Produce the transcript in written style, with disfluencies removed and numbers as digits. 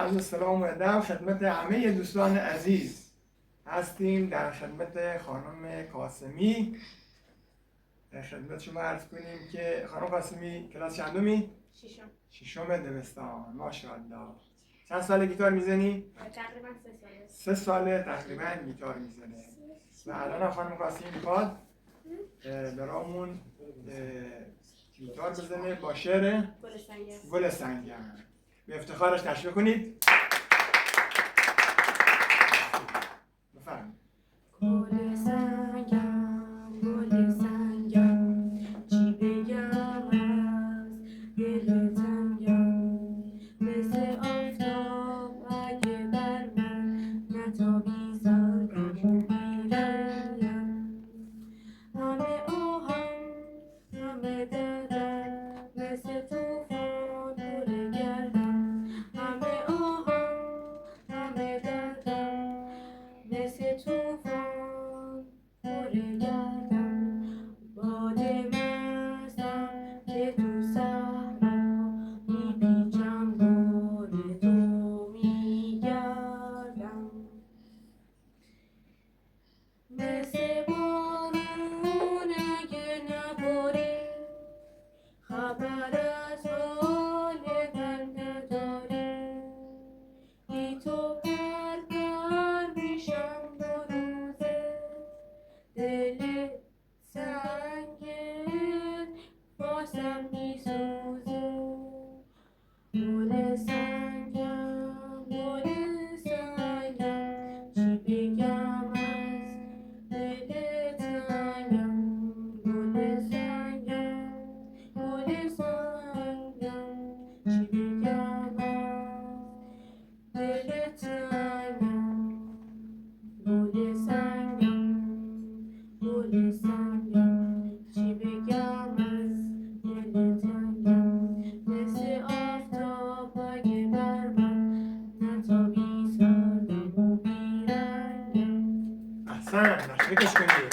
عرض سلام و ادب خدمت همه دوستان عزیز هستیم. در خدمت خانم قاسمی در خدمت شما عرض کنیم که خانم قاسمی کلاس چندمی؟ ششم دبستان. ماشاءالله. چند سال گیتار میزنی؟ تقریبا 3 ساله. 3 ساله تقریبا گیتار میزنه و الان خانم قاسمی میخواد برامون گیتار بزنه با شعر گل سنگم. به افتخارش تشویق کنید. بفرمایید. گل سنگم، گل سنگم، چی بگم از دل تنگم، مثل آفتاب اگه بر من نتابی زارم و بیرنگم، همه آهم همه دردم مثل توفان پر گردم، همه آهم همه دردم مثل توفان پر گردم، باد مستم که تو صحرا میپیچم دور تو میگردم، مثل بارون اگه نباری خبر از حال من نداری، بی تو پر میشم دو روزه، دل سنگت بازم میسوزه، گل سنگم گل سنگم، چی بگم از دل تنگم، گل سنگم گل سنگم، چی بگم از دل تنگم، گل سنگم گل سنگم، چی بگم از دل تنگم، مثل آفتاب اگه بر من نتابی سردم و بیرنگم. احسن. تشویقش کنید.